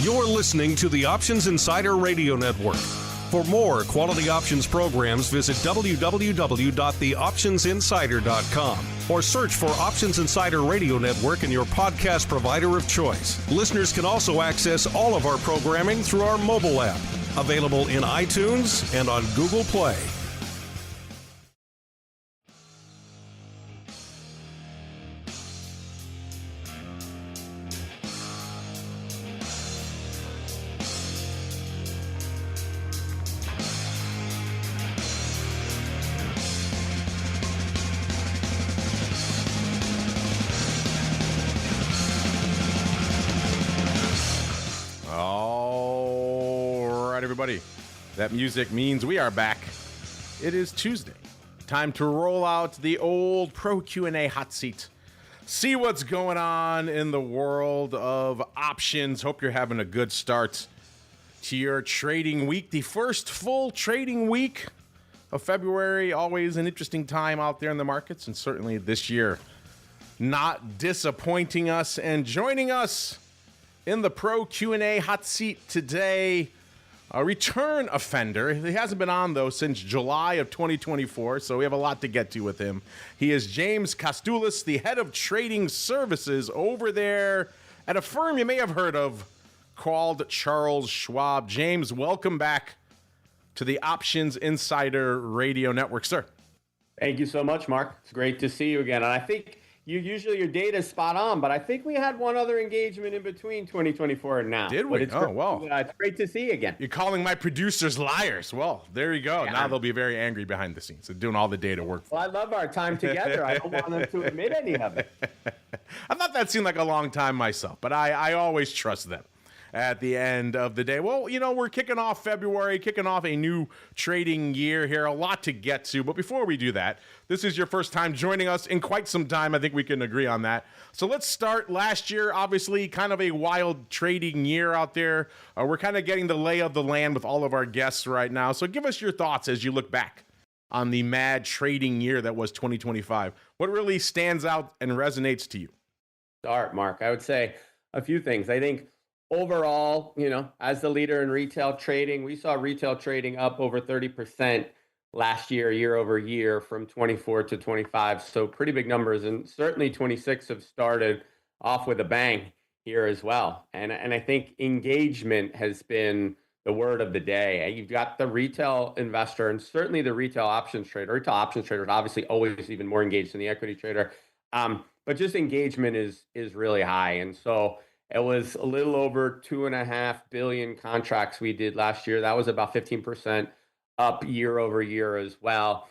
You're listening to the Options Insider Radio Network. For more quality options programs, visit www.theoptionsinsider.com or search for Options Insider Radio Network in your podcast provider of choice. Listeners can also access all of our programming through our mobile app, available in iTunes and on Google Play. That music means we are back. It is Tuesday. Time to roll out the old Pro Q&A hot seat. See what's going on in the world of options. Hope you're having a good start to your trading week. The first full trading week of February. Always an interesting time out there in the markets, and certainly this year not disappointing us. And joining us in the Pro Q&A hot seat today, a return offender. He hasn't been on, though, since July of 2024, so we have a lot to get to with him. He is James Kostulias, the head of trading services over there at a firm you may have heard of called Charles Schwab. James, welcome back to the Options Insider Radio Network, sir. Thank you so much, Mark. It's great to see you again. And I think your data is spot on, but I think we had one other engagement in between 2024 and now. Did we? It's great to see you again. You're calling my producers liars. Well, there you go. Yeah. Now they'll be very angry behind the scenes. They're doing all the data work. Well, I love our time together. I don't want them to admit any of it. I thought that seemed like a long time myself, but I always trust them at the end of the day. Well, you know, we're kicking off February, kicking off a new trading year here. A lot to get to. But before we do that, this is your first time joining us in quite some time. I think we can agree on that. So let's start. Last year, obviously, kind of a wild trading year out there. We're kind of getting the lay of the land with all of our guests right now. So give us your thoughts as you look back on the mad trading year that was 2025. What really stands out and resonates to you? Start, Mark. I would say a few things. I think overall, you know, as the leader in retail trading, we saw retail trading up over 30% last year over year from 24 to 25. So pretty big numbers. And certainly 26 have started off with a bang here as well. And I think engagement has been the word of the day. You've got the retail investor and certainly the retail options trader. Retail options trader is obviously always even more engaged than the equity trader. But just engagement is really high. And so it was a little over 2.5 billion contracts we did last year. That was about 15% up year over year as well.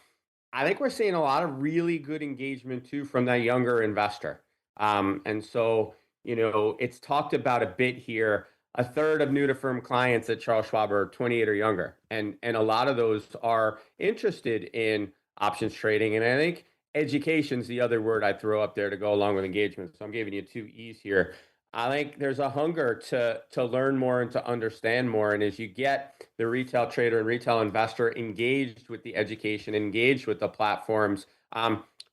I think we're seeing a lot of really good engagement too from that younger investor. And so, you know, it's talked about a bit here. A third of new to firm clients at Charles Schwab are 28 or younger. And a lot of those are interested in options trading. And I think education's the other word I throw up there to go along with engagement. So I'm giving you 2 E's here. I think there's a hunger to learn more and to understand more. And as you get the retail trader and retail investor engaged with the education, engaged with the platforms,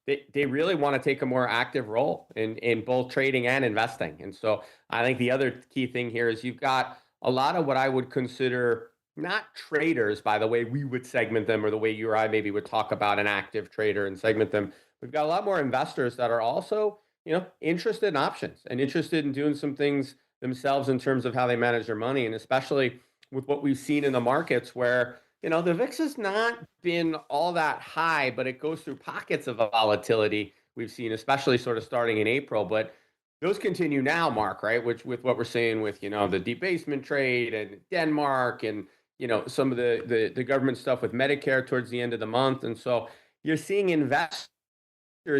they really want to take a more active role in both trading and investing. And so I think the other key thing here is you've got a lot of what I would consider not traders, by the way we would segment them, or the way you or I maybe would talk about an active trader and segment them. We've got a lot more investors that are also, you know, interested in options and interested in doing some things themselves in terms of how they manage their money. And especially with what we've seen in the markets where, you know, the VIX has not been all that high, but it goes through pockets of volatility we've seen, especially sort of starting in April. But those continue now, Mark, right? Which with what we're seeing with, you know, the debasement trade and Denmark and, you know, some of the government stuff with Medicare towards the end of the month. And so you're seeing investors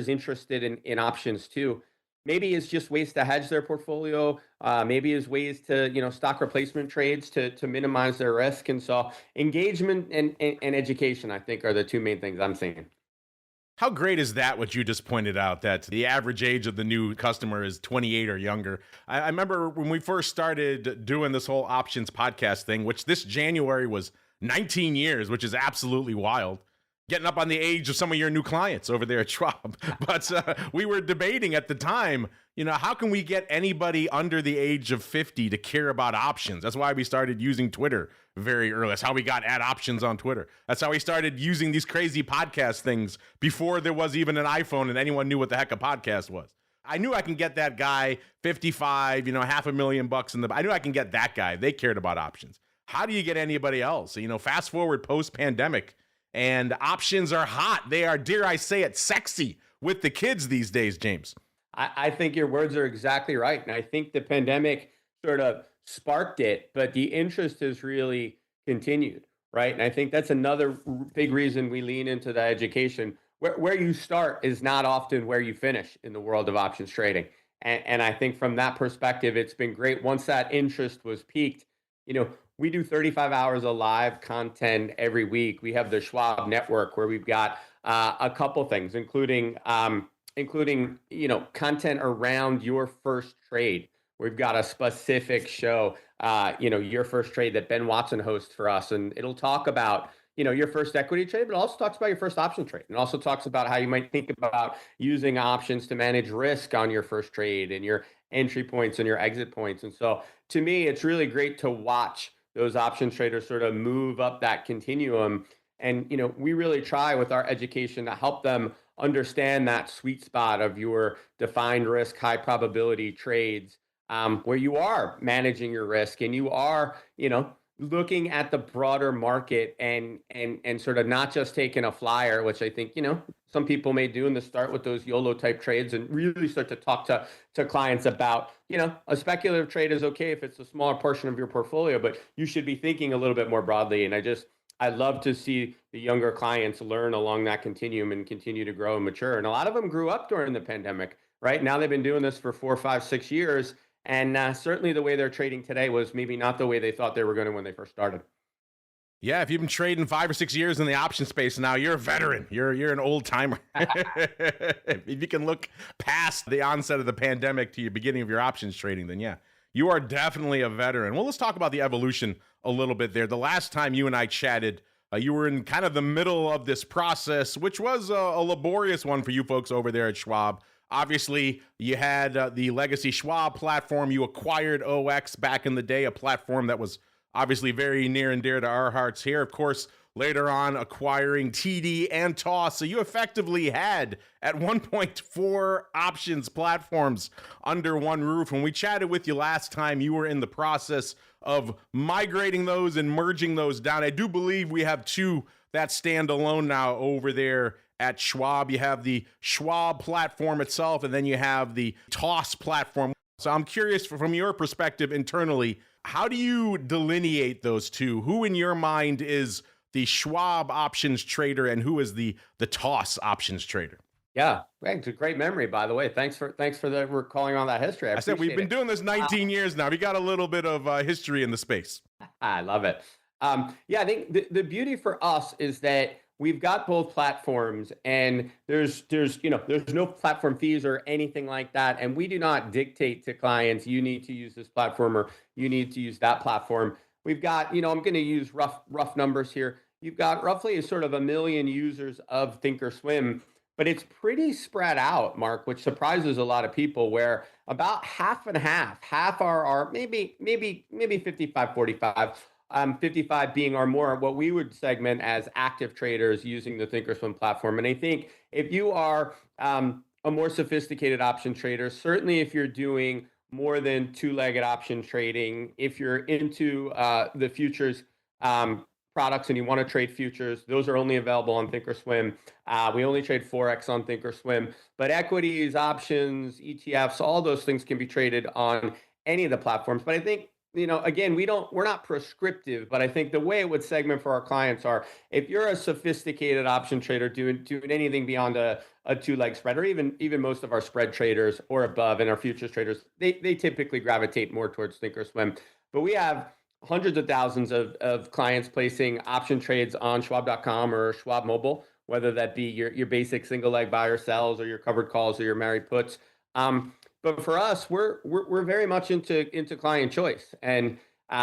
interested in options too. Maybe it's just ways to hedge their portfolio. Maybe it's ways to, you know, stock replacement trades to minimize their risk. And so engagement and education, I think, are the 2 main things I'm seeing. How great is that, what you just pointed out, that the average age of the new customer is 28 or younger? I remember when we first started doing this whole options podcast thing, which this January was 19 years, which is absolutely wild. getting up on the age of some of your new clients over there at Schwab. But we were debating at the time, how can we get anybody under the age of 50 to care about options? That's why we started using Twitter very early. That's how we got ad options on Twitter. That's how we started using these crazy podcast things before there was even an iPhone and anyone knew what the heck a podcast was. I knew I can get that guy 55, $500,000 I knew I can get that guy. They cared about options. How do you get anybody else? Fast forward post-pandemic, and options are hot. They are, dare I say it, sexy with the kids these days, James. I think your words are exactly right. And I think the pandemic sort of sparked it, but the interest has really continued, right? And I think that's another big reason we lean into the education. Where you start is not often where you finish in the world of options trading. And I think from that perspective, it's been great. Once that interest was peaked, we do 35 hours of live content every week. We have the Schwab network where we've got a couple things, including content around your first trade. We've got a specific show, your first trade that Ben Watson hosts for us, and it'll talk about your first equity trade, but also talks about your first option trade, and also talks about how you might think about using options to manage risk on your first trade and your entry points and your exit points. And so, to me, it's really great to watch those option traders sort of move up that continuum. And, we really try with our education to help them understand that sweet spot of your defined risk, high probability trades, where you are managing your risk and you are, looking at the broader market and sort of not just taking a flyer, which I think, some people may do in the start with those YOLO type trades, and really start to talk to clients about, a speculative trade is okay if it's a smaller portion of your portfolio, but you should be thinking a little bit more broadly. And I love to see the younger clients learn along that continuum and continue to grow and mature. And a lot of them grew up during the pandemic, right? Now they've been doing this for 4, 5, 6 years. And certainly the way they're trading today was maybe not the way they thought they were going to when they first started. Yeah, if you've been trading 5 or 6 years in the option space now, you're a veteran. You're an old timer. If you can look past the onset of the pandemic to your beginning of your options trading, then yeah, you are definitely a veteran. Well, let's talk about the evolution a little bit there. The last time you and I chatted, you were in kind of the middle of this process, which was a laborious one for you folks over there at Schwab. Obviously, you had the legacy Schwab platform. You acquired OX back in the day, a platform that was obviously very near and dear to our hearts here. Of course, later on acquiring TD and TOS. So you effectively had at one point 4 options platforms under one roof. When we chatted with you last time, you were in the process of migrating those and merging those down. I do believe we have 2 that stand alone now over there at Schwab. You have the Schwab platform itself, and then you have the TOS platform. So I'm curious, from your perspective internally, how do you delineate those two? Who in your mind is the Schwab options trader and who is the TOS options trader? Yeah, it's a great memory, by the way. Thanks for recalling on that history. I said we've been doing this 19 years now. We got a little bit of history in the space. I love it. I think the beauty for us is that we've got both platforms, and there's no platform fees or anything like that, and we do not dictate to clients, you need to use this platform or you need to use that platform. We've got, I'm going to use rough numbers here. You've got roughly sort of 1 million users of Thinkorswim, but it's pretty spread out, Mark, which surprises a lot of people, where about half and half are maybe 55-45. 55 being our more what we would segment as active traders using the Thinkorswim platform. And I think if you are a more sophisticated option trader, certainly if you're doing more than 2-legged option trading, if you're into the futures products and you want to trade futures, those are only available on Thinkorswim. We only trade Forex on Thinkorswim, but equities, options, ETFs, all those things can be traded on any of the platforms. But I think, again, we're not prescriptive, but I think the way it would segment for our clients are, if you're a sophisticated option trader doing anything beyond a 2-leg spread, or even most of our spread traders or above and our futures traders, they typically gravitate more towards Thinkorswim. But we have hundreds of thousands of clients placing option trades on Schwab.com or Schwab Mobile, whether that be your basic single leg buy or sells, or your covered calls, or your married puts. But for us, we're very much into client choice, and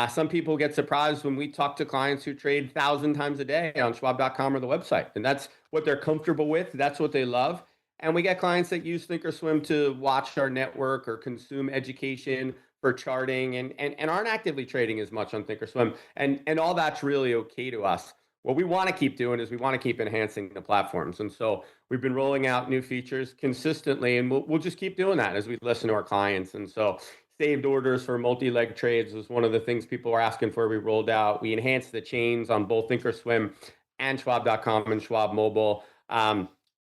Some people get surprised when we talk to clients who trade 1,000 times a day on schwab.com or the website. And that's what they're comfortable with. That's what they love. And we get clients that use Thinkorswim to watch our network or consume education for charting and aren't actively trading as much on Thinkorswim. And all that's really okay to us. What we want to keep doing is we want to keep enhancing the platforms. And so we've been rolling out new features consistently, and we'll just keep doing that as we listen to our clients. And so saved orders for multi-leg trades was one of the things people were asking for. We rolled out. We enhanced the chains on both Thinkorswim and Schwab.com and Schwab Mobile.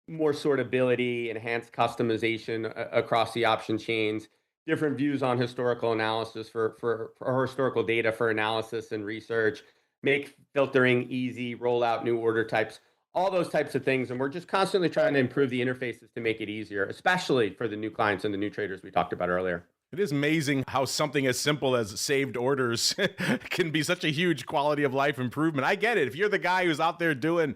More sortability, enhanced customization across the option chains, different views on historical analysis for historical data for analysis and research, make filtering easy, roll out new order types, all those types of things. And we're just constantly trying to improve the interfaces to make it easier, especially for the new clients and the new traders we talked about earlier. It is amazing how something as simple as saved orders can be such a huge quality of life improvement. I get it. If you're the guy who's out there doing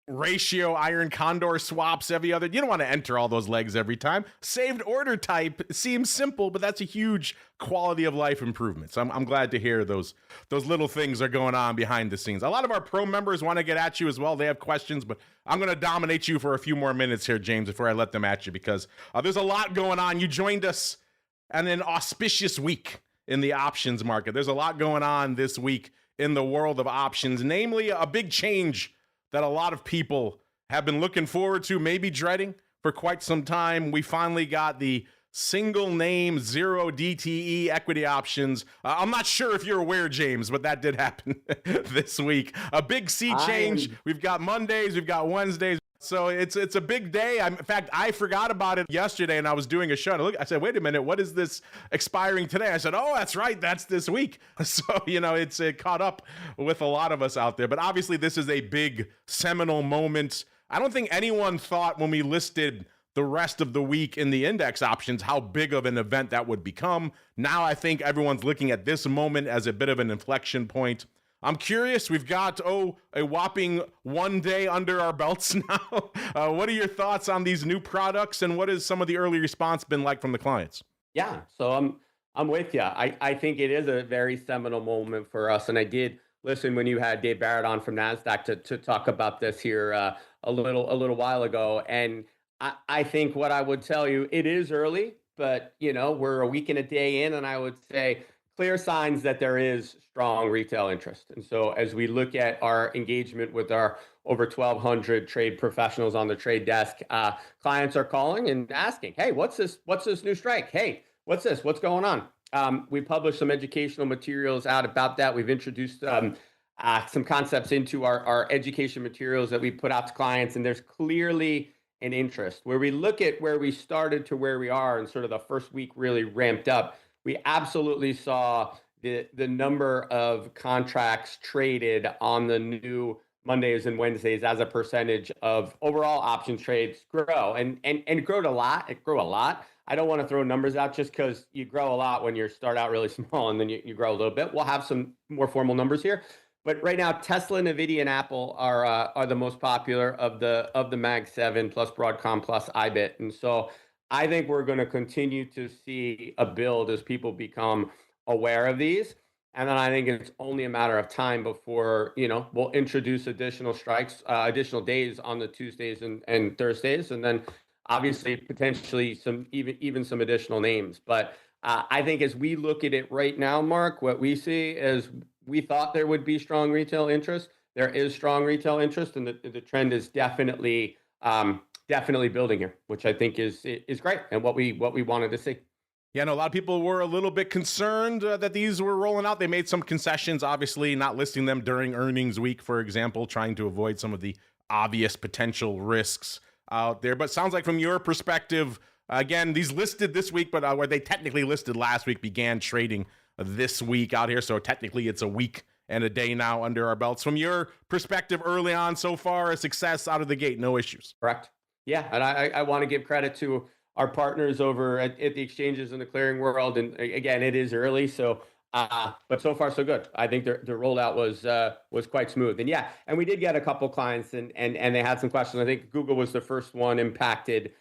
ratio iron condor swaps every other, you don't want to enter all those legs every time. Saved order type seems simple, but that's a huge quality of life improvement. So I'm glad to hear those little things are going on behind the scenes. A lot of our pro members want to get at you as well. They have questions, but I'm going to dominate you for a few more minutes here, James, before I let them at you, because there's a lot going on. You joined us on an auspicious week in the options market. There's a lot going on this week in the world of options, namely a big change that a lot of people have been looking forward to, maybe dreading for quite some time. We finally got the single name 0 DTE equity options. I'm not sure if you're aware, James, but that did happen this week. A big sea change. We've got Mondays, we've got Wednesdays. So it's a big day. In fact, I forgot about it yesterday, and I was doing a show. And I said, wait a minute, what is this expiring today? I said, oh, that's right, that's this week. So, it's caught up with a lot of us out there. But obviously, this is a big seminal moment. I don't think anyone thought when we listed the rest of the week in the index options how big of an event that would become. Now I think everyone's looking at this moment as a bit of an inflection point. I'm curious, we've got, a whopping 1 day under our belts now. What are your thoughts on these new products, and what has some of the early response been like from the clients? Yeah, so I'm with you. I think it is a very seminal moment for us, and I did listen when you had Dave Barrett on from NASDAQ to talk about this here a little while ago, and I think what I would tell you, it is early, but we're a week and a day in, and I would say clear signs that there is strong retail interest. And so as we look at our engagement with our over 1,200 trade professionals on the trade desk, clients are calling and asking, hey, what's this new strike? Hey, what's this? What's going on? We published some educational materials out about that. We've introduced some concepts into our education materials that we put out to clients, and there's clearly an interest. Where we look at where we started to where we are and sort of the first week really ramped up, we absolutely saw the number of contracts traded on the new Mondays and Wednesdays as a percentage of overall options trades grow and grow a lot. It grew a lot. I don't want to throw numbers out just because you grow a lot when you start out really small and then you grow a little bit. We'll have some more formal numbers here. But right now, Tesla, Nvidia, and Apple are the most popular of the Mag 7 plus Broadcom plus IBIT. And so I think we're going to continue to see a build as people become aware of these. And then I think it's only a matter of time before, we'll introduce additional strikes, additional days on the Tuesdays and Thursdays. And then obviously potentially some even some additional names. But I think as we look at it right now, Mark, what we see is we thought there would be strong retail interest. There is strong retail interest, and the trend is definitely building here, which I think is great and what we wanted to see. Yeah, no, a lot of people were a little bit concerned that these were rolling out. They made some concessions, obviously not listing them during earnings week, for example, trying to avoid some of the obvious potential risks out there. But sounds like from your perspective, again, these listed this week, but where they technically listed last week began trading this week out here. So technically it's a week and a day now under our belts. From your perspective early on so far, a success out of the gate, no issues. Correct. Yeah, and I want to give credit to our partners over at the exchanges and the clearing world. And again, it is early, so but so far so good. I think the rollout was quite smooth. And yeah, and we did get a couple clients and they had some questions. I think Google was the first one impacted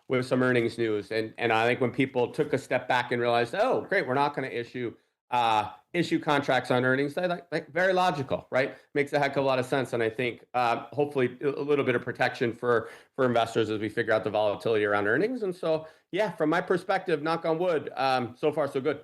with some earnings news. And I think when people took a step back and realized, oh, great, we're not going to issue issue contracts on earnings. Like very logical, right? Makes a heck of a lot of sense. And I think hopefully a little bit of protection for investors as we figure out the volatility around earnings. And so, yeah, from my perspective, knock on wood, so far so good.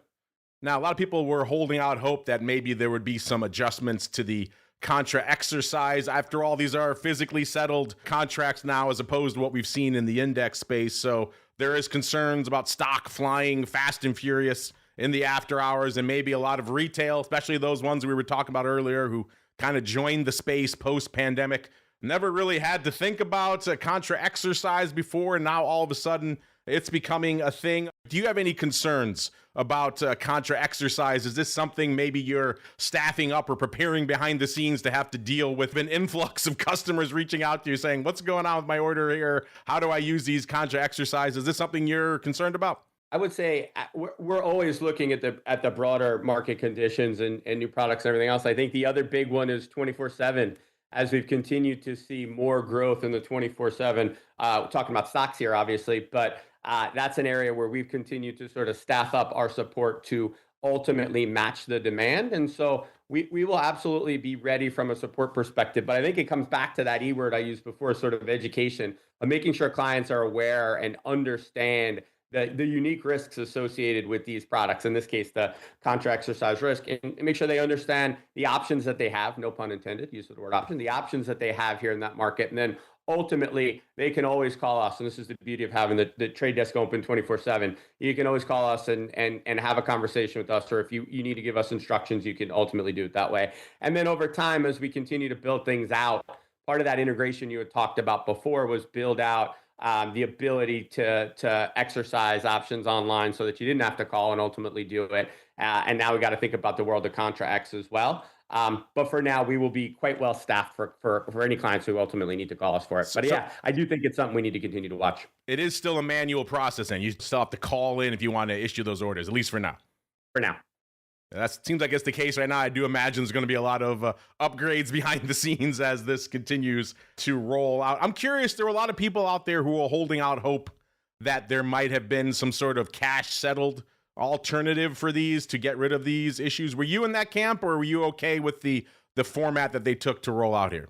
Now, a lot of people were holding out hope that maybe there would be some adjustments to the contra exercise. After all, these are physically settled contracts now as opposed to what we've seen in the index space. So there is concerns about stock flying fast and furious in the after hours, and maybe a lot of retail, especially those ones we were talking about earlier who kind of joined the space post-pandemic, never really had to think about a contra exercise before, and now all of a sudden it's becoming a thing. Do you have any concerns about contra exercise? Is this something maybe you're staffing up or preparing behind the scenes to have to deal with an influx of customers reaching out to you saying, what's going on with my order here? How do I use these contra exercises? Is this something you're concerned about? I would say we're always looking at the broader market conditions and new products and everything else. I think the other big one is 24/7. As we've continued to see more growth in the 24/7, talking about stocks here, obviously, but that's an area where we've continued to sort of staff up our support to ultimately match the demand. And so we will absolutely be ready from a support perspective. But I think it comes back to that E word I used before, sort of education, of making sure clients are aware and understand the unique risks associated with these products, in this case, the contra exercise risk, and make sure they understand the options that they have, no pun intended, use of the word option, the options that they have here in that market. And then ultimately, they can always call us. And this is the beauty of having the trade desk open 24/7. You can always call us and have a conversation with us, or if you need to give us instructions, you can ultimately do it that way. And then over time, as we continue to build things out, part of that integration you had talked about before was build out the ability to exercise options online so that you didn't have to call and ultimately do it. And now we got to think about the world of Contra X as well. But for now, we will be quite well staffed for any clients who ultimately need to call us for it. But yeah, I do think it's something we need to continue to watch. It is still a manual process, and you still have to call in if you want to issue those orders, at least for now. For now. That seems like it's the case right now. I do imagine there's going to be a lot of upgrades behind the scenes as this continues to roll out. I'm curious, there were a lot of people out there who were holding out hope that there might have been some sort of cash settled alternative for these to get rid of these issues. Were you in that camp, or were you okay with the format that they took to roll out here?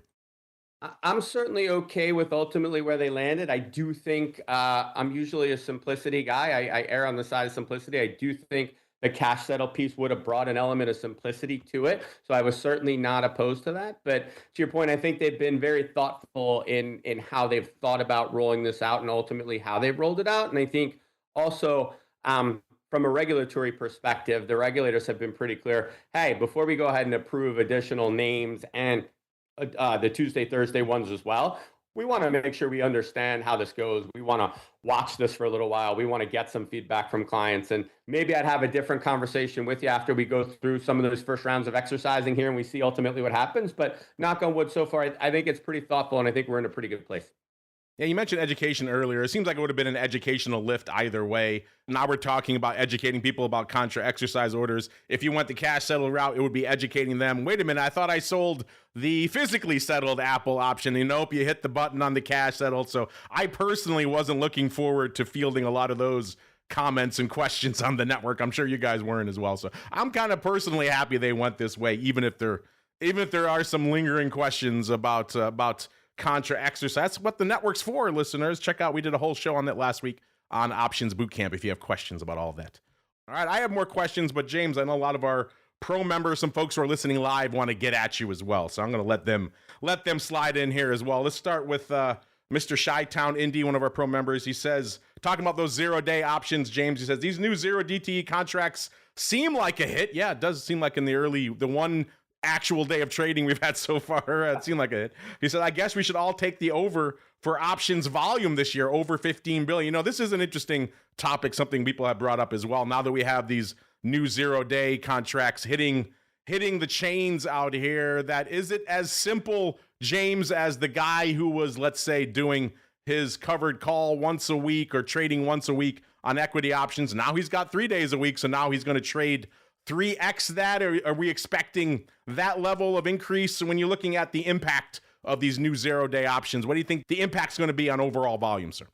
I'm certainly okay with ultimately where they landed. I do think I'm usually a simplicity guy. I err on the side of simplicity. I do think the cash settle piece would have brought an element of simplicity to it. So I was certainly not opposed to that. But to your point, I think they've been very thoughtful in how they've thought about rolling this out and ultimately how they've rolled it out. And I think also from a regulatory perspective, the regulators have been pretty clear. Hey, before we go ahead and approve additional names and the Tuesday, Thursday ones as well, we want to make sure we understand how this goes. We want to watch this for a little while. We want to get some feedback from clients. And maybe I'd have a different conversation with you after we go through some of those first rounds of exercising here and we see ultimately what happens. But knock on wood, so far, I think it's pretty thoughtful, and I think we're in a pretty good place. Yeah, you mentioned education earlier. It seems like it would have been an educational lift either way. Now we're talking about educating people about contra exercise orders. If you went the cash settle route, it would be educating them. Wait a minute, I thought I sold the physically settled Apple option. Nope, you hit the button on the cash settled. So I personally wasn't looking forward to fielding a lot of those comments and questions on the network. I'm sure you guys weren't as well. So I'm kind of personally happy they went this way, even if there are some lingering questions about contra exercise. That's what the network's for, listeners. Check out, we did a whole show on that last week on Options Bootcamp if you have questions about all of that. All right, I have more questions, but James, I know a lot of our pro members, some folks who are listening live, want to get at you as well. So I'm going to let them slide in here as well. Let's start with Mr. Chi-Town Indy, one of our pro members. He says, talking about those 0-day options, James, he says, these new 0 DTE contracts seem like a hit. Yeah, it does seem like in the one actual day of trading we've had so far, it seemed like a hit. He said, I guess we should all take the over for options volume this year, over 15 billion. This is an interesting topic, something people have brought up as well. Now that we have these new 0-day contracts hitting the chains out here, that is it as simple, James, as the guy who was, let's say, doing his covered call once a week or trading once a week on equity options. Now he's got 3 days a week, so now he's going to trade 3x that? Are we expecting that level of increase when you're looking at the impact of these new 0-day options? What do you think the impact's going to be on overall volume, sir?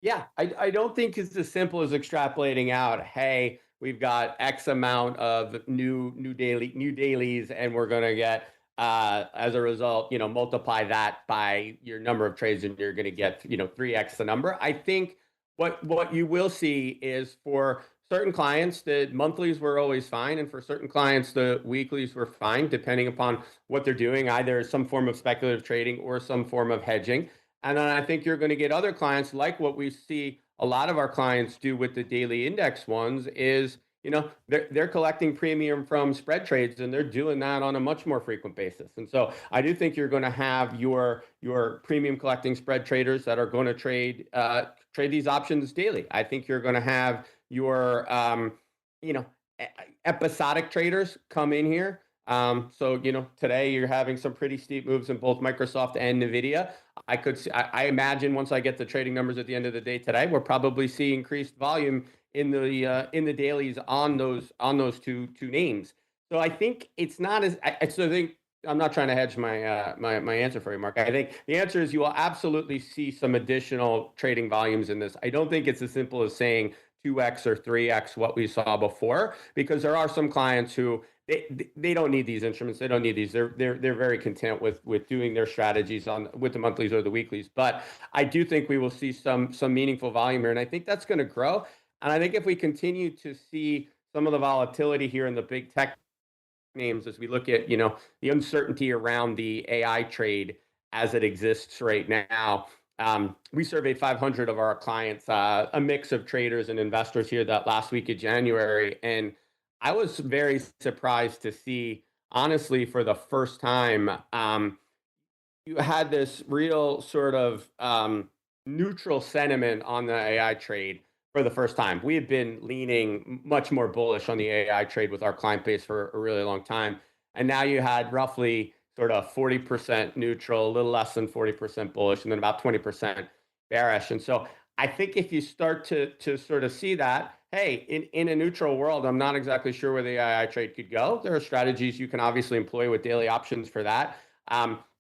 Yeah, I don't think it's as simple as extrapolating out, hey, we've got X amount of new dailies, and we're going to get as a result, multiply that by your number of trades, and you're going to get 3x the number. I think what you will see is for certain clients, the monthlies were always fine, and for certain clients, the weeklies were fine, depending upon what they're doing, either some form of speculative trading or some form of hedging. And then I think you're going to get other clients, like what we see a lot of our clients do with the daily index ones, is they're collecting premium from spread trades, and they're doing that on a much more frequent basis. And so I do think you're going to have your premium collecting spread traders that are going to trade these options daily. I think you're going to have your episodic traders come in here. So today you're having some pretty steep moves in both Microsoft and Nvidia. I imagine once I get the trading numbers at the end of the day today, we'll probably see increased volume in the dailies on those two names. So I think it's not as I think I'm not trying to hedge my my answer for you, Mark. I think the answer is you will absolutely see some additional trading volumes in this. I don't think it's as simple as saying 2x or 3x what we saw before, because there are some clients who they don't need these instruments. They don't need these. They're very content with doing their strategies with the monthlies or the weeklies. But I do think we will see some meaningful volume here, and I think that's going to grow. And I think if we continue to see some of the volatility here in the big tech names, as we look at the uncertainty around the AI trade as it exists right now. We surveyed 500 of our clients, a mix of traders and investors here that last week of January. And I was very surprised to see, honestly, for the first time, you had this real sort of neutral sentiment on the AI trade for the first time. We had been leaning much more bullish on the AI trade with our client base for a really long time. And now you had roughly sort of 40% neutral, a little less than 40% bullish, and then about 20% bearish. And so I think if you start to sort of see that, hey, in a neutral world, I'm not exactly sure where the AI trade could go. There are strategies you can obviously employ with daily options for that.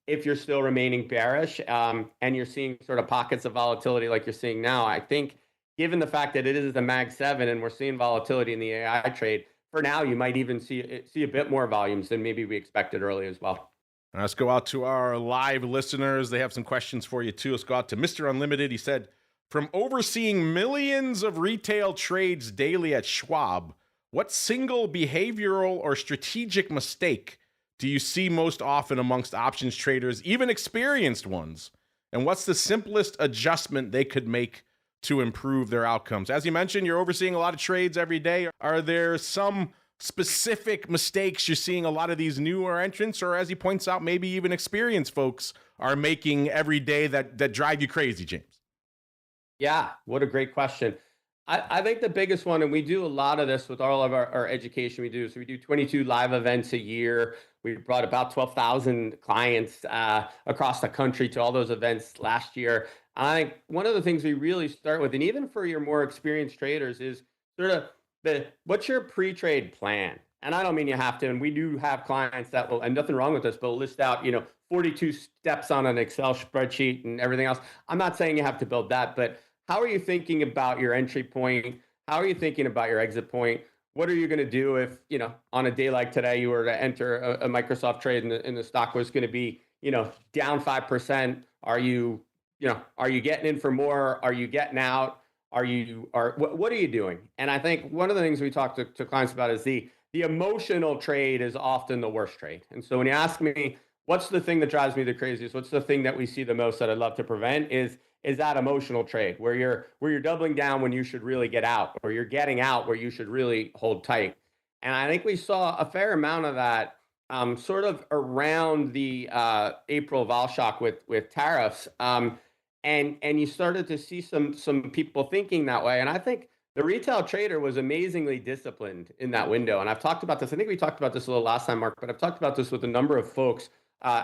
If you're still remaining bearish and you're seeing sort of pockets of volatility like you're seeing now, I think given the fact that it is the Mag 7 and we're seeing volatility in the AI trade, for now, you might even see a bit more volumes than maybe we expected early as well. Let's go out to our live listeners. They have some questions for you, too. Let's go out to Mr. Unlimited. He said, from overseeing millions of retail trades daily at Schwab, what single behavioral or strategic mistake do you see most often amongst options traders, even experienced ones? And what's the simplest adjustment they could make to improve their outcomes? As you mentioned, you're overseeing a lot of trades every day. Are there some specific mistakes you're seeing a lot of these newer entrants, or as he points out, maybe even experienced folks are making every day that drive you crazy, James? Yeah, what a great question. I think the biggest one, and we do a lot of this with all of our education we do, so we do 22 live events a year. We brought about 12,000 clients across the country to all those events last year. I think one of the things we really start with, and even for your more experienced traders, is sort of what's your pre-trade plan? And I don't mean you have to, and we do have clients that will, and nothing wrong with this, but will list out, 42 steps on an Excel spreadsheet and everything else. I'm not saying you have to build that, but how are you thinking about your entry point? How are you thinking about your exit point? What are you going to do if, on a day like today, you were to enter a Microsoft trade and the stock was going to be, down 5%? Are you getting in for more? Are you getting out? What are you doing? And I think one of the things we talk to clients about is the emotional trade is often the worst trade. And so when you ask me, what's the thing that drives me the craziest? What's the thing that we see the most that I'd love to prevent is that emotional trade where you're doubling down when you should really get out, or you're getting out where you should really hold tight. And I think we saw a fair amount of that sort of around the April vol shock with tariffs. And you started to see some people thinking that way. And I think the retail trader was amazingly disciplined in that window. And I've talked about this. I think we talked about this a little last time, Mark, but I've talked about this with a number of folks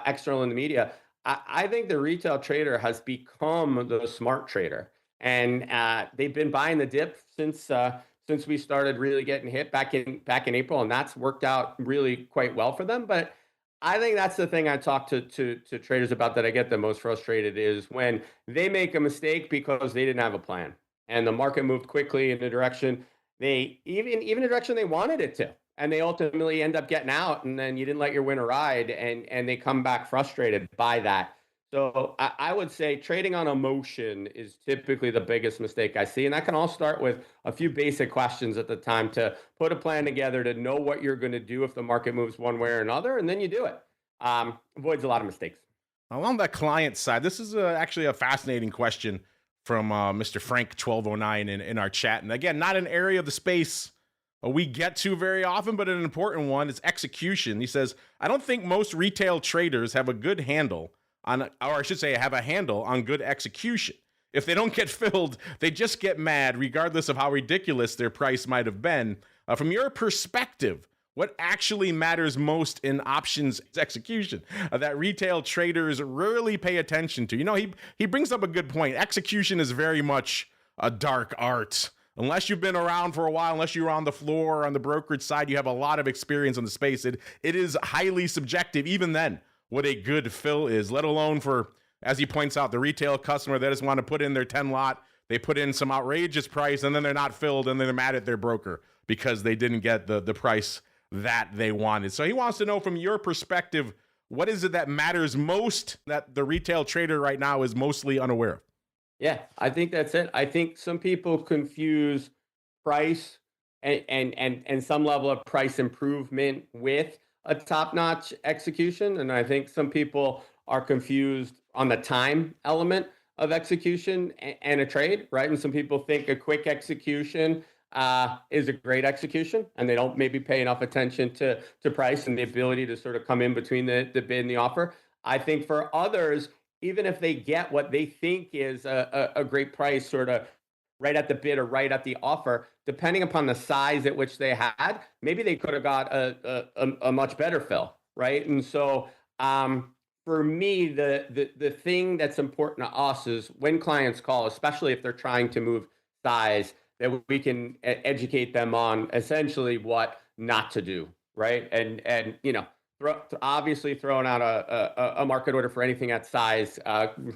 external in the media. I think the retail trader has become the smart trader, and they've been buying the dip since we started really getting hit back in April, and that's worked out really quite well for them. But I think that's the thing I talk to traders about that I get the most frustrated is when they make a mistake because they didn't have a plan, and the market moved quickly in the direction they even the direction they wanted it to, and they ultimately end up getting out, and then you didn't let your winner ride, and they come back frustrated by that. So I would say trading on emotion is typically the biggest mistake I see. And that can all start with a few basic questions at the time to put a plan together to know what you're going to do if the market moves one way or another, and then you do it. Avoids a lot of mistakes. Along that client side, this is actually a fascinating question from Mr. Frank 1209 in our chat. And again, not an area of the space we get to very often, but an important one. It's execution. He says, I don't think most retail traders have a good handle on, or I should say, have a handle on good execution. If they don't get filled, they just get mad, regardless of how ridiculous their price might have been. From your perspective, what actually matters most in options execution that retail traders rarely pay attention to? You know, he brings up a good point. Execution is very much a dark art. Unless you've been around for a while, unless you're on the floor or on the brokerage side, you have a lot of experience in the space. It is highly subjective, even then, what a good fill is, let alone for, as he points out, the retail customer that just want to put in their 10 lot, they put in some outrageous price, and then they're not filled, and then they're mad at their broker because they didn't get the price that they wanted. So he wants to know, from your perspective, what is it that matters most that the retail trader right now is mostly unaware of? Yeah, I think that's it. I think some people confuse price and some level of price improvement with a top-notch execution. And I think some people are confused on the time element of execution and a trade, right? And some people think a quick execution is a great execution, and they don't maybe pay enough attention to price and the ability to sort of come in between the bid and the offer. I think for others, even if they get what they think is a great price, sort of right at the bid or right at the offer, depending upon the size at which they had, maybe they could have got a much better fill, right? And so for me, the thing that's important to us is when clients call, especially if they're trying to move size, that we can educate them on essentially what not to do, right? And you know, obviously throwing out a market order for anything at size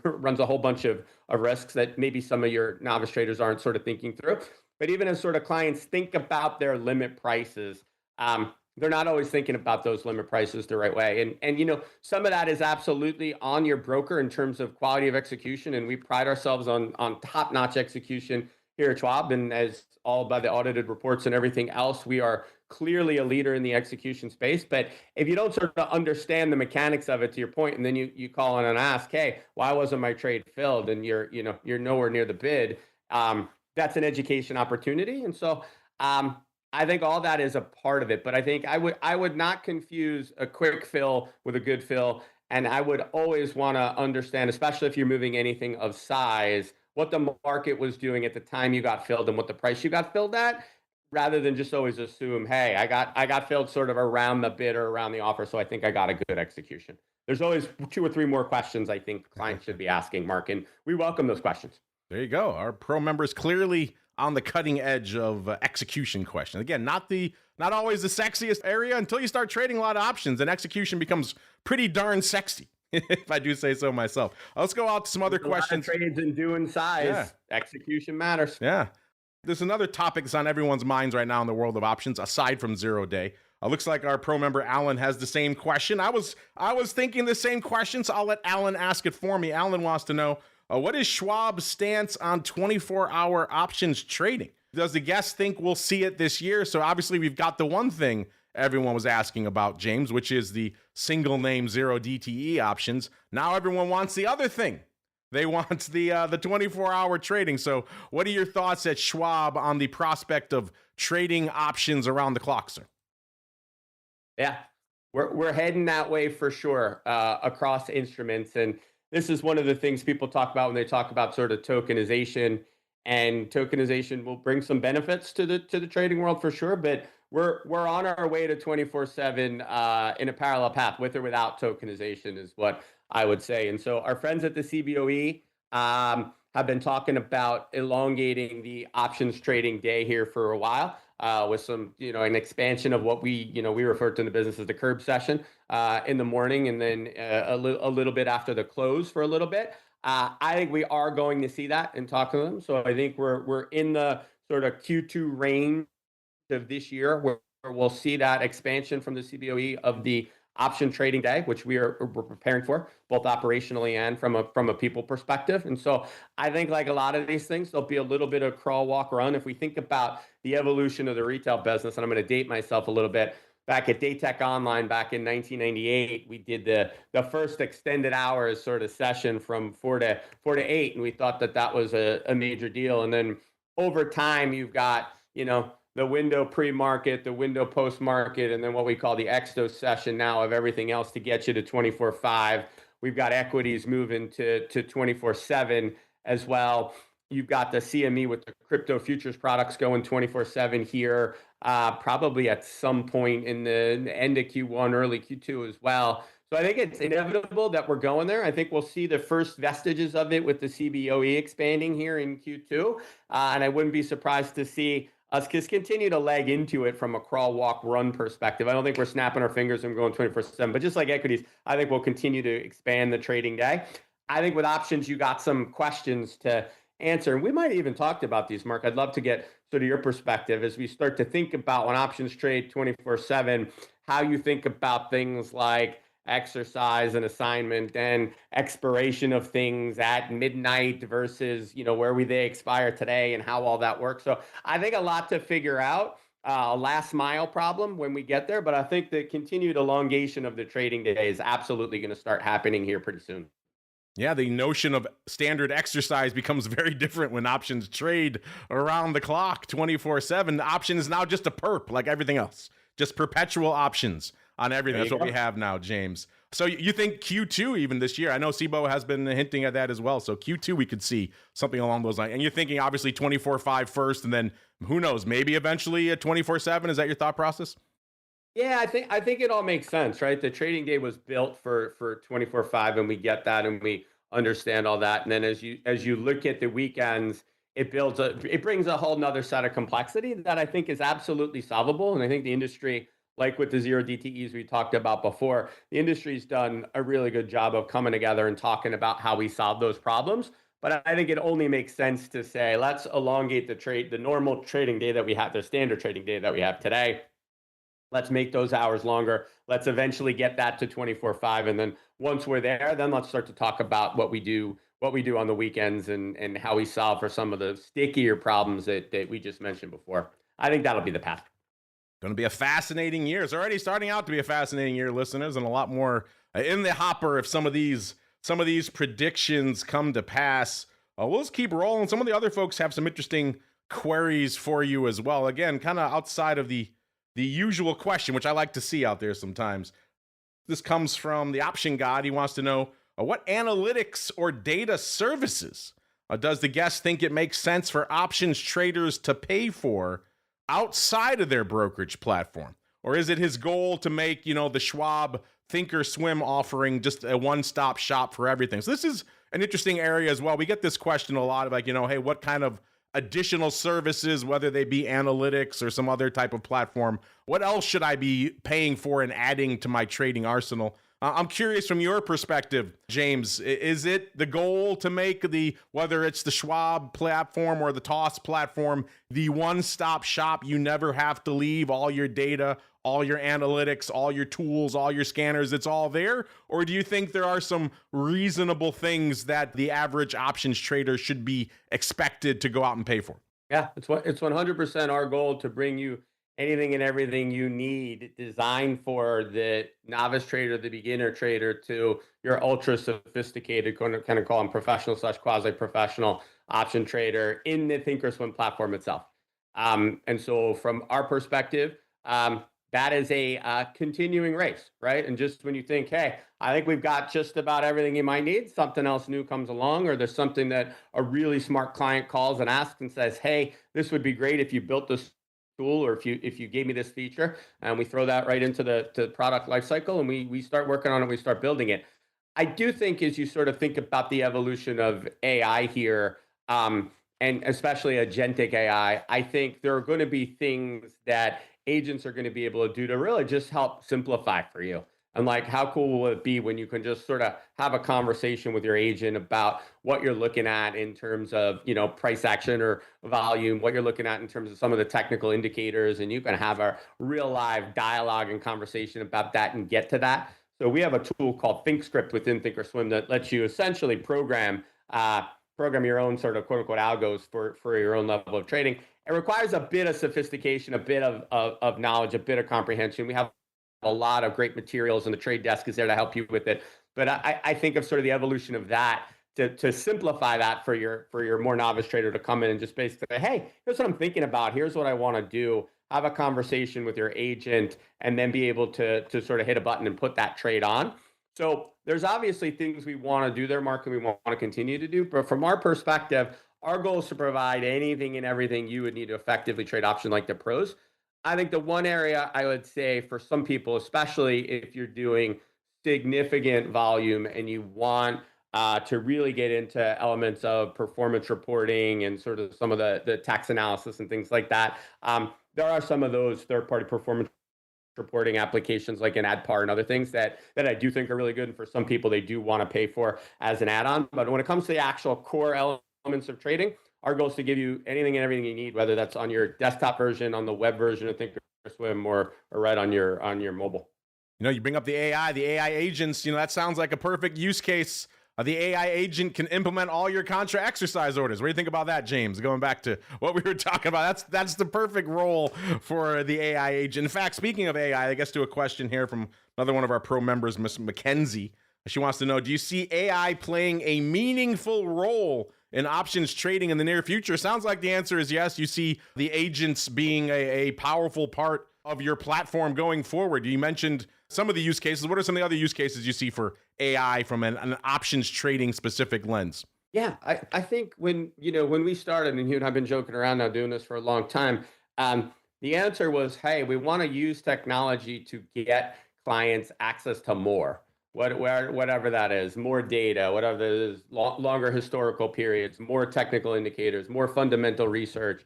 runs a whole bunch of risks that maybe some of your novice traders aren't sort of thinking through. But even as sort of clients think about their limit prices, they're not always thinking about those limit prices the right way. And you know, some of that is absolutely on your broker in terms of quality of execution. And we pride ourselves on top-notch execution here at Schwab. And as all by the audited reports and everything else, we are clearly a leader in the execution space. But if you don't sort of understand the mechanics of it, to your point, and then you call in and ask, hey, why wasn't my trade filled? And you're nowhere near the bid. That's an education opportunity. And so I think all that is a part of it. But I think I would not confuse a quick fill with a good fill. And I would always want to understand, especially if you're moving anything of size, what the market was doing at the time you got filled and what the price you got filled at, rather than just always assume, hey, I got filled sort of around the bid or around the offer, so I think I got a good execution. There's always 2 or 3 more questions I think clients should be asking, Mark, and we welcome those questions. There you go. Our pro members clearly on the cutting edge of execution questions. Again, not always the sexiest area until you start trading a lot of options, and execution becomes pretty darn sexy, if I do say so myself. Let's go out to some other questions. Trades and doing size. Yeah. Execution matters. Yeah. There's another topic that's on everyone's minds right now in the world of options, aside from 0-day. Looks like our pro member Alan has the same question. I was thinking the same question, so I'll let Alan ask it for me. Alan wants to know, what is Schwab's stance on 24-hour options trading? Does the guest think we'll see it this year? So obviously we've got the one thing everyone was asking about, James, which is the single name 0 DTE options. Now everyone wants the other thing. They want the 24-hour trading. So what are your thoughts at Schwab on the prospect of trading options around the clock, sir? Yeah, we're heading that way for sure across instruments. And this is one of the things people talk about when they talk about sort of tokenization. And tokenization will bring some benefits to the trading world for sure. But we're on our way to 24/7 in a parallel path, with or without tokenization, is what I would say. And so our friends at the CBOE have been talking about elongating the options trading day here for a while, with some, an expansion of what we refer to in the business as the curb session in the morning, and then a little bit after the close for a little bit. I think we are going to see that and talk to them. So I think we're in the sort of Q2 range of this year where we'll see that expansion from the CBOE of the option trading day, which we're preparing for, both operationally and from a people perspective. And so I think like a lot of these things, there'll be a little bit of crawl, walk, run. If we think about the evolution of the retail business, and I'm going to date myself a little bit, back at Daytech Online back in 1998, we did the first extended hours sort of session from 4 to 8, and we thought that was a major deal. And then over time, you've got, the window pre-market, the window post-market, and then what we call the exto session now of everything else to get you to 24/5. We've got equities moving to 24/7 as well. You've got the CME with the crypto futures products going 24/7 here, probably at some point in the end of Q1, early Q2 as well. So I think it's inevitable that we're going there. I think we'll see the first vestiges of it with the CBOE expanding here in Q2. And I wouldn't be surprised to see us just continue to leg into it from a crawl, walk, run perspective. I don't think we're snapping our fingers and going 24/7, but just like equities, I think we'll continue to expand the trading day. I think with options, you got some questions to answer. And we might have even talked about these, Mark. I'd love to get sort of your perspective as we start to think about when options trade 24/7, how you think about things like exercise and assignment and expiration of things at midnight versus, where they expire today and how all that works. So I think a lot to figure out, a last mile problem when we get there. But I think the continued elongation of the trading day is absolutely going to start happening here pretty soon. Yeah, the notion of standard exercise becomes very different when options trade around the clock 24/7. Option is now just a perp like everything else, just perpetual options on everything. That's what we have now, James. So you think Q2 even this year? I know SIBO has been hinting at that as well. So Q2 we could see something along those lines. And you're thinking obviously 24/5 first, and then who knows, maybe eventually a 24/7. Is that your thought process? Yeah, I think it all makes sense, right? The trading day was built for 24/5, and we get that, and we understand all that. And then as you look at the weekends, it brings a whole nother set of complexity that I think is absolutely solvable. And I think the industry, like with the zero DTEs we talked about before, the industry's done a really good job of coming together and talking about how we solve those problems. But I think it only makes sense to say, let's elongate the normal trading day that we have, the standard trading day that we have today. Let's make those hours longer. Let's eventually get that to 24/5. And then once we're there, then let's start to talk about what we do on the weekends and how we solve for some of the stickier problems that we just mentioned before. I think that'll be the path. Going to be a fascinating year. It's already starting out to be a fascinating year, listeners, and a lot more in the hopper if some of these predictions come to pass. We'll just keep rolling. Some of the other folks have some interesting queries for you as well. Again, kind of outside of the usual question, which I like to see out there sometimes. This comes from the Option God. He wants to know, what analytics or data services does the guest think it makes sense for options traders to pay for outside of their brokerage platform? Or is it his goal to make, the Schwab Thinkorswim offering just a one-stop shop for everything? So this is an interesting area as well. We get this question a lot of like, hey, what kind of additional services, whether they be analytics or some other type of platform, what else should I be paying for and adding to my trading arsenal? I'm curious from your perspective, James, is it the goal to make whether it's the Schwab platform or the TOS platform, the one-stop shop? You never have to leave all your data, all your analytics, all your tools, all your scanners, it's all there? Or do you think there are some reasonable things that the average options trader should be expected to go out and pay for? Yeah, it's 100% our goal to bring you anything and everything you need designed for the novice trader, the beginner trader, to your ultra sophisticated, kind of call them professional / quasi-professional option trader in the Thinkorswim platform itself. And so from our perspective, that is a continuing race, right? And just when you think, hey, I think we've got just about everything you might need, something else new comes along, or there's something that a really smart client calls and asks and says, hey, this would be great if you built this tool, or if you gave me this feature, and we throw that right into the product lifecycle, and we start working on it, we start building it. I do think as you sort of think about the evolution of AI here, and especially agentic AI, I think there are going to be things that agents are going to be able to do to really just help simplify for you. And like, how cool will it be when you can just sort of have a conversation with your agent about what you're looking at in terms of, price action or volume, what you're looking at in terms of some of the technical indicators, and you can have a real live dialogue and conversation about that and get to that. So we have a tool called ThinkScript within Thinkorswim that lets you essentially program your own sort of quote unquote algos for your own level of trading. It requires a bit of sophistication, a bit of knowledge, a bit of comprehension. We have a lot of great materials, and the trade desk is there to help you with it. But I think of sort of the evolution of that to simplify that for your more novice trader to come in and just basically say, hey, here's what I'm thinking about. Here's what I want to do. Have a conversation with your agent, and then be able to sort of hit a button and put that trade on. So there's obviously things we want to do there, Mark, and we want to continue to do. But from our perspective, our goal is to provide anything and everything you would need to effectively trade option like the pros. I think the one area I would say for some people, especially if you're doing significant volume and you want to really get into elements of performance reporting and sort of some of the tax analysis and things like that, there are some of those third-party performance reporting applications like an AdPar and other things that I do think are really good. And for some people, they do want to pay for as an add-on. But when it comes to the actual core elements of trading, our goal is to give you anything and everything you need, whether that's on your desktop version, on the web version of Thinkorswim, or right on your mobile. You bring up the AI agents. That sounds like a perfect use case. The AI agent can implement all your contra exercise orders. What do you think about that, James? Going back to what we were talking about, that's the perfect role for the AI agent. In fact, speaking of AI, I guess to a question here from another one of our pro members, Miss Mackenzie. She wants to know, do you see AI playing a meaningful role in options trading in the near future? Sounds like the answer is yes. You see the agents being a powerful part of your platform going forward. You mentioned some of the use cases. What are some of the other use cases you see for AI from an options trading specific lens? Yeah, I think when we started, and you and I have been joking around now doing this for a long time, the answer was, hey, we want to use technology to get clients access to more. Whatever that is, more data, whatever that is, longer historical periods, more technical indicators, more fundamental research,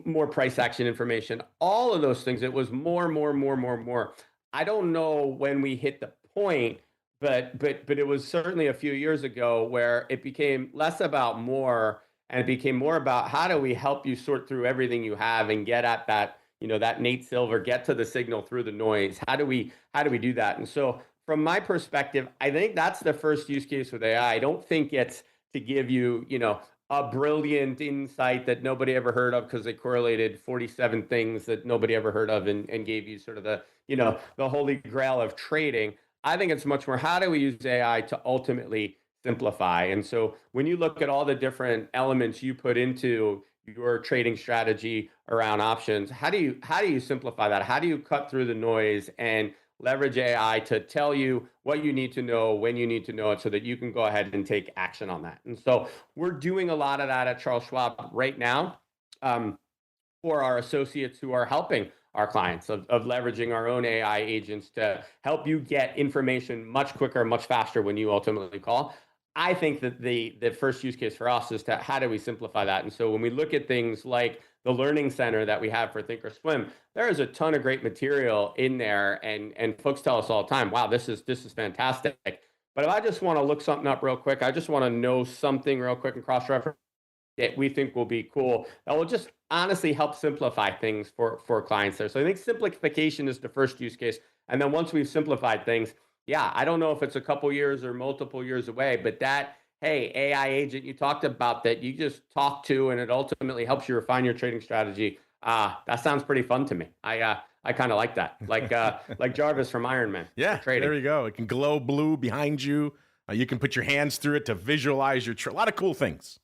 more price action information, all of those things. It was more. I don't know when we hit the point, but it was certainly a few years ago where it became less about more, and it became more about how do we help you sort through everything you have and get at that, that Nate Silver, get to the signal through the noise. How do we do that? And so from my perspective, I think that's the first use case with AI. I don't think it's to give you, a brilliant insight that nobody ever heard of because they correlated 47 things that nobody ever heard of and gave you sort of the, the holy grail of trading. I think it's much more, how do we use AI to ultimately simplify? And so when you look at all the different elements you put into your trading strategy around options, how do you simplify that? How do you cut through the noise and leverage AI to tell you what you need to know, when you need to know it, so that you can go ahead and take action on that? And so we're doing a lot of that at Charles Schwab right now for our associates who are helping our clients of leveraging our own AI agents to help you get information much quicker, much faster when you ultimately call. I think that the first use case for us is to how do we simplify that? And so when we look at things like the learning center that we have for Thinkorswim, there is a ton of great material in there, and folks tell us all the time, wow, this is fantastic. But if I just want to look something up real quick, I just want to know something real quick and cross-reference that we think will be cool, that will just honestly help simplify things for clients there. So I think simplification is the first use case. And then once we've simplified things, yeah, I don't know if it's a couple years or multiple years away, but that, hey, AI agent you talked about that you just talk to and it ultimately helps you refine your trading strategy. That sounds pretty fun to me. I kind of like that, like Jarvis from Iron Man. Yeah, there you go. It can glow blue behind you. You can put your hands through it to visualize your a lot of cool things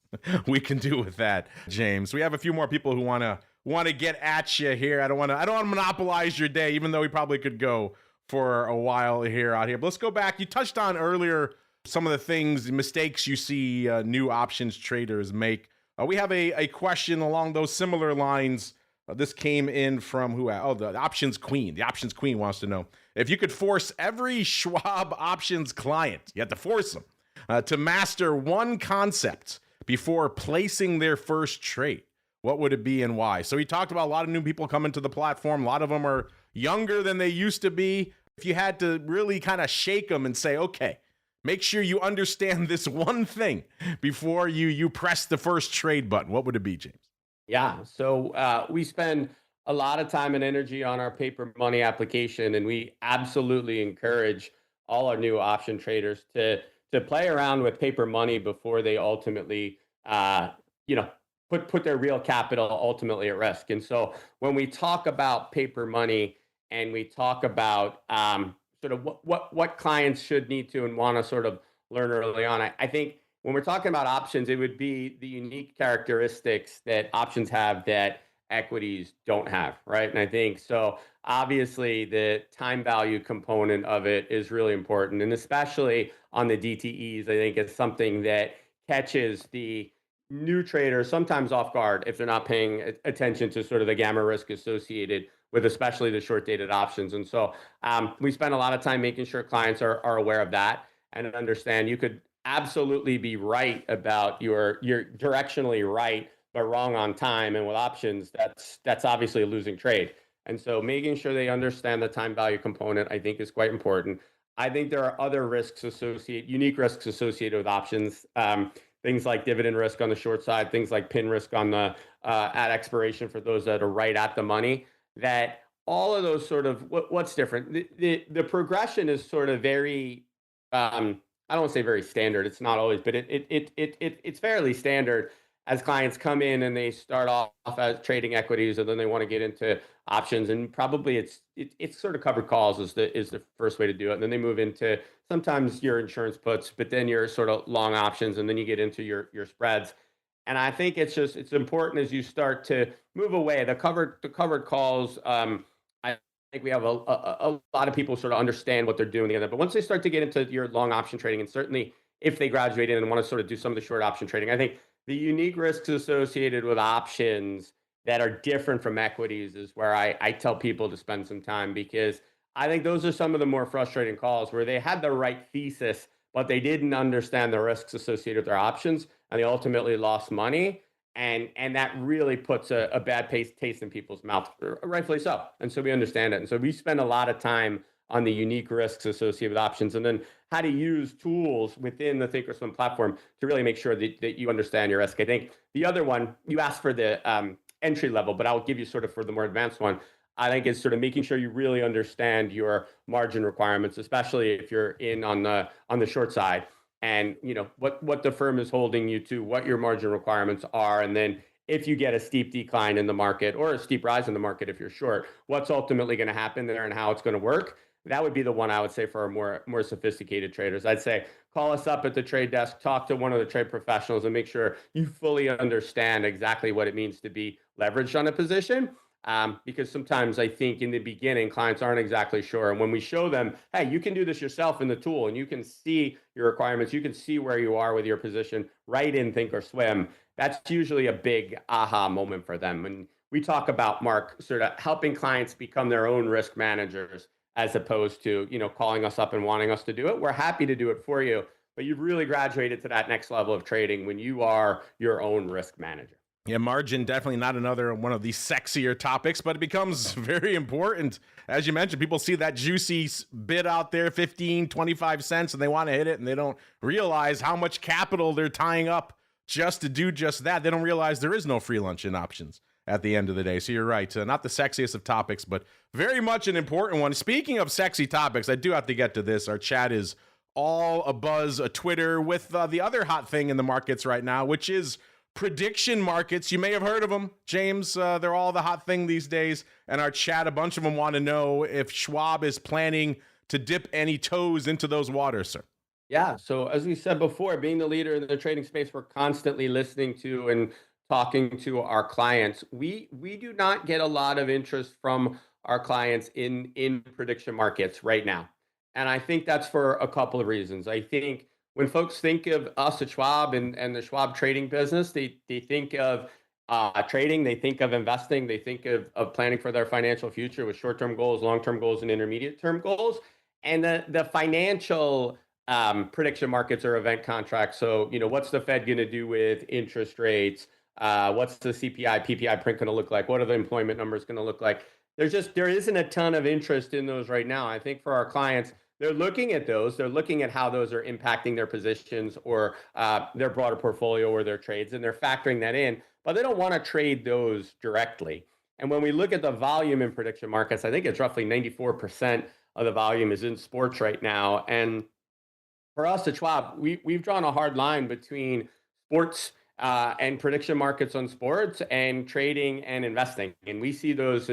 we can do with that, James. We have a few more people who want to get at you here. I don't want to monopolize your day, even though we probably could go for a while out here. But let's go back. You touched on earlier some of the mistakes you see new options traders make. We have a question along those similar lines. This came in from who? Oh, the Options Queen. The Options Queen wants to know, if you could force every Schwab options client, you have to force them, to master one concept before placing their first trade, what would it be and why? So he talked about a lot of new people coming to the platform. A lot of them are younger than they used to be. if you had to really kind of shake them and say, okay, make sure you understand this one thing before you press the first trade button, what would it be, James? Yeah. So we spend a lot of time and energy on our paper money application, and we absolutely encourage all our new option traders to play around with paper money before they ultimately, you know, put their real capital ultimately at risk. And so when we talk about paper money and we talk about sort of what clients should need to and want to sort of learn early on, I think when we're talking about options, it would be the unique characteristics that options have that equities don't have, right? And I think so. Obviously, the time value component of it is really important, and especially on the DTEs, I think it's something that catches the new traders sometimes off guard if they're not paying attention to sort of the gamma risk associated with especially the short dated options. And so we spend a lot of time making sure clients are aware of that and understand you could absolutely be right about you're directionally right but wrong on time, and with options that's obviously a losing trade. And so making sure they understand the time value component, I think, is quite important. I think there are other risks unique risks associated with options, things like dividend risk on the short side, things like pin risk on the at expiration for those that are right at the money. That all of those sort of what's different. The progression is sort of very I don't want to say very standard. It's not always, but it's fairly standard as clients come in and they start off as trading equities, and then they want to get into options. And probably it's sort of covered calls is the first way to do it. And then they move into sometimes your insurance puts, but then your sort of long options, and then you get into your spreads. And I think it's important as you start to move away the covered calls. I think we have a lot of people sort of understand what they're doing together. But once they start to get into your long option trading, and certainly if they graduate in and want to sort of do some of the short option trading, I think the unique risks associated with options that are different from equities is where I tell people to spend some time, because I think those are some of the more frustrating calls where they had the right thesis, but they didn't understand the risks associated with their options, and they ultimately lost money. And that really puts a bad taste in people's mouth, rightfully so. And so we understand it. And so we spend a lot of time on the unique risks associated with options, and then how to use tools within the Thinkorswim platform to really make sure that you understand your risk. I think the other one, you asked for the entry level, but I'll give you sort of for the more advanced one. I think it's sort of making sure you really understand your margin requirements, especially if you're in on the short side, and what the firm is holding you to, what your margin requirements are, and then if you get a steep decline in the market or a steep rise in the market if you're short, what's ultimately going to happen there and how it's going to work. That would be the one I would say for our more sophisticated traders. I'd say call us up at the trade desk, talk to one of the trade professionals, and make sure you fully understand exactly what it means to be leveraged on a position. Because sometimes I think in the beginning, clients aren't exactly sure. And when we show them, hey, you can do this yourself in the tool, and you can see your requirements, you can see where you are with your position right in Thinkorswim, that's usually a big aha moment for them. And we talk about, Mark, sort of helping clients become their own risk managers, as opposed to, calling us up and wanting us to do it. We're happy to do it for you, but you've really graduated to that next level of trading when you are your own risk manager. Yeah, margin, definitely not another one of these sexier topics, but it becomes very important. As you mentioned, people see that juicy bid out there, 15, 25 cents, and they want to hit it, and they don't realize how much capital they're tying up just to do just that. They don't realize there is no free lunch in options at the end of the day. So you're right. Not the sexiest of topics, but very much an important one. Speaking of sexy topics, I do have to get to this. Our chat is all abuzz a Twitter with the other hot thing in the markets right now, which is prediction markets. You may have heard of them, James. They're all the hot thing these days. And our chat, a bunch of them want to know if Schwab is planning to dip any toes into those waters, sir. Yeah. So as we said before, being the leader in the trading space, we're constantly listening to and talking to our clients. We do not get a lot of interest from our clients in prediction markets right now. And I think that's for a couple of reasons. I think when folks think of us at Schwab and the Schwab trading business, they think of trading, they think of investing, they think of planning for their financial future with short-term goals, long-term goals, and intermediate-term goals. And the financial prediction markets are event contracts. So, what's the Fed going to do with interest rates? What's the CPI, PPI print going to look like? What are the employment numbers going to look like? There isn't a ton of interest in those right now. I think for our clients, they're looking at those. They're looking at how those are impacting their positions or their broader portfolio or their trades, and they're factoring that in. But they don't want to trade those directly. And when we look at the volume in prediction markets, I think it's roughly 94% of the volume is in sports right now. And for us at Schwab, we've drawn a hard line between sports and prediction markets on sports and trading and investing. And we see those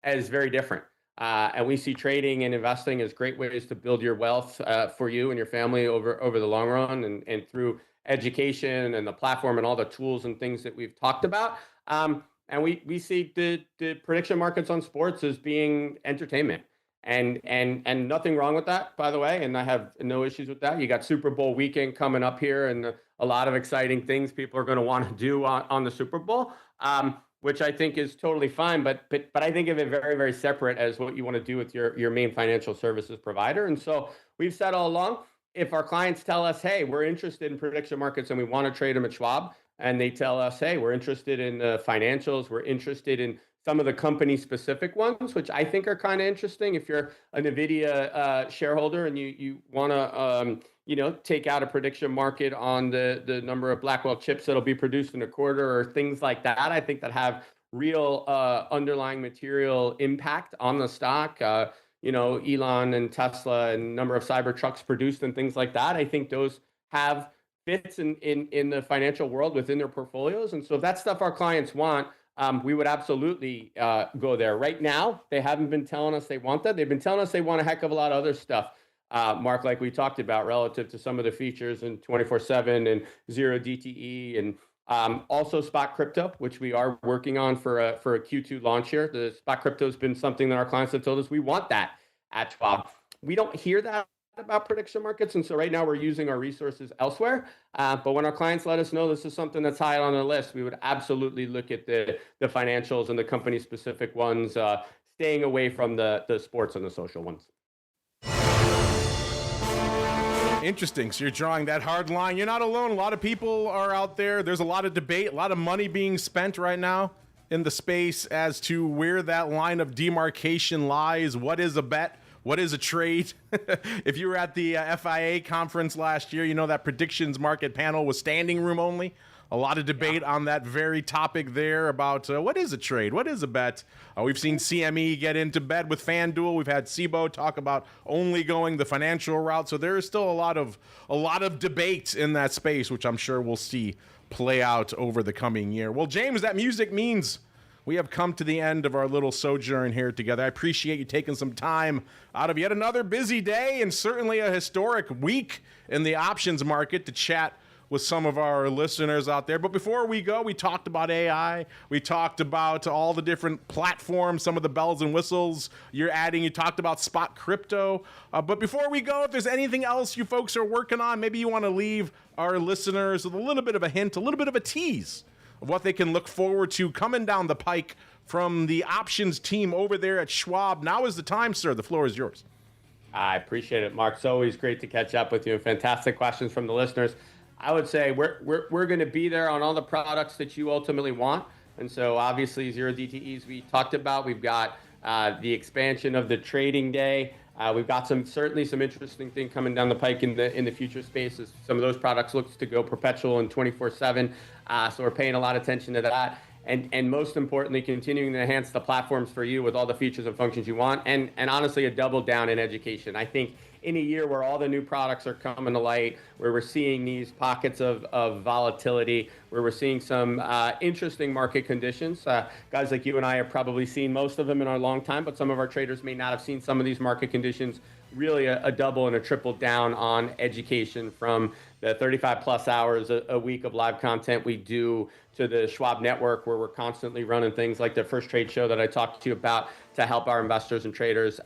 as very different. And we see trading and investing as great ways to build your wealth for you and your family over the long run and through education and the platform and all the tools and things that we've talked about. And we see the prediction markets on sports as being entertainment. And nothing wrong with that, by the way. And I have no issues with that. You got Super Bowl weekend coming up here and a lot of exciting things people are going to want to do on the Super Bowl. Which I think is totally fine, but I think of it very, very separate as what you want to do with your main financial services provider. And so we've said all along, if our clients tell us, hey, we're interested in prediction markets and we want to trade them at Schwab, and they tell us, hey, we're interested in the financials, we're interested in some of the company-specific ones, which I think are kind of interesting. If you're a Nvidia shareholder and you want to take out a prediction market on the number of Blackwell chips that'll be produced in a quarter or things like that, I think that have real underlying material impact on the stock. Elon and Tesla and number of Cybertrucks produced and things like that. I think those have fits in the financial world within their portfolios. And so if that's stuff our clients want, we would absolutely go there. Right now, they haven't been telling us they want that. They've been telling us they want a heck of a lot of other stuff, Mark, like we talked about, relative to some of the features in 24/7 and zero DTE and also spot crypto, which we are working on for a Q2 launch here. The spot crypto has been something that our clients have told us we want that at Schwab. We don't hear that about prediction markets, and so right now we're using our resources elsewhere. But when our clients let us know this is something that's high on their list, we would absolutely look at the financials and the company-specific ones, staying away from the sports and the social ones. Interesting. So you're drawing that hard line. You're not alone. A lot of people are out there. There's a lot of debate, a lot of money being spent right now in the space as to where that line of demarcation lies. What is a bet? What is a trade? If you were at the FIA conference last year, you know that predictions market panel was standing room only. A lot of debate on that very topic there about what is a trade? What is a bet? We've seen CME get into bed with FanDuel. We've had SIBO talk about only going the financial route. So there is still a lot of debate in that space, which I'm sure we'll see play out over the coming year. Well, James, that music means we have come to the end of our little sojourn here together. I appreciate you taking some time out of yet another busy day and certainly a historic week in the options market to chat with some of our listeners out there. But before we go, we talked about AI. We talked about all the different platforms, some of the bells and whistles you're adding. You talked about spot crypto. But before we go, if there's anything else you folks are working on, maybe you want to leave our listeners with a little bit of a hint, a little bit of a tease of what they can look forward to coming down the pike from the options team over there at Schwab. Now is the time, sir. The floor is yours. I appreciate it, Mark. It's always great to catch up with you. Fantastic questions from the listeners. I would say we're going to be there on all the products that you ultimately want. And so obviously zero DTEs we talked about. We've got the expansion of the trading day. We've got certainly some interesting thing coming down the pike in the future spaces. Some of those products looks to go perpetual and 24/7. So we're paying a lot of attention to that. And most importantly, continuing to enhance the platforms for you with all the features and functions you want. And honestly, a double down in education. I think in a year where all the new products are coming to light, where we're seeing these pockets of volatility, where we're seeing some interesting market conditions. Guys like you and I have probably seen most of them in our long time, but some of our traders may not have seen some of these market conditions. Really a double and a triple down on education, from the 35 plus hours a week of live content we do to the Schwab network, where we're constantly running things like the first trade show that I talked to you about to help our investors and traders.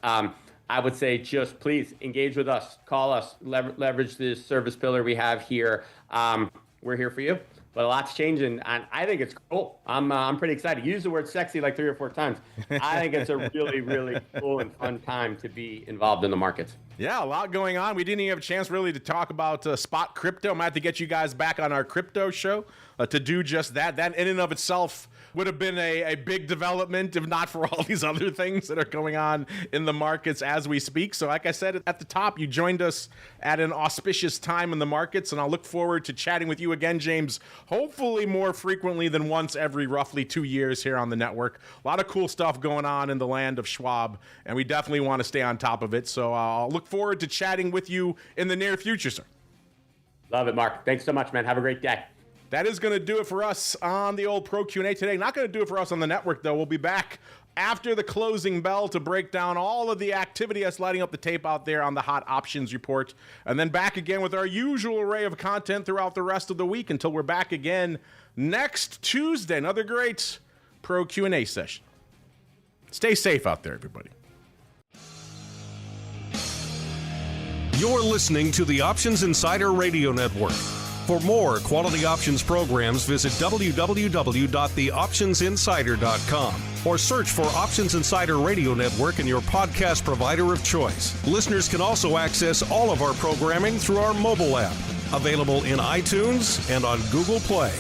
I would say just please engage with us, call us, leverage this service pillar we have here. We're here for you. but a lot's changing, and I think it's cool. I'm pretty excited. You used the word sexy like 3 or 4 times. I think it's a really, really cool and fun time to be involved in the markets. Yeah, a lot going on. We didn't even have a chance really to talk about spot crypto. I'm going to have to get you guys back on our crypto show to do just that. That in and of itself would have been a big development if not for all these other things that are going on in the markets as we speak. So like I said at the top, you joined us at an auspicious time in the markets, and I'll look forward to chatting with you again, James, hopefully more frequently than once every roughly 2 years here on the network. A lot of cool stuff going on in the land of Schwab, and we definitely want to stay on top of it. So I'll look forward to chatting with you in the near future, sir. Love it, Mark. Thanks so much, man. Have a great day. That is going to do it for us on the old Pro Q&A today. Not going to do it for us on the network, though. We'll be back after the closing bell to break down all of the activity that's lighting up the tape out there on the Hot Options Report. And then back again with our usual array of content throughout the rest of the week until we're back again next Tuesday. Another great Pro Q&A session. Stay safe out there, everybody. You're listening to the Options Insider Radio Network. For more quality options programs, visit www.theoptionsinsider.com or search for Options Insider Radio Network in your podcast provider of choice. Listeners can also access all of our programming through our mobile app, available in iTunes and on Google Play.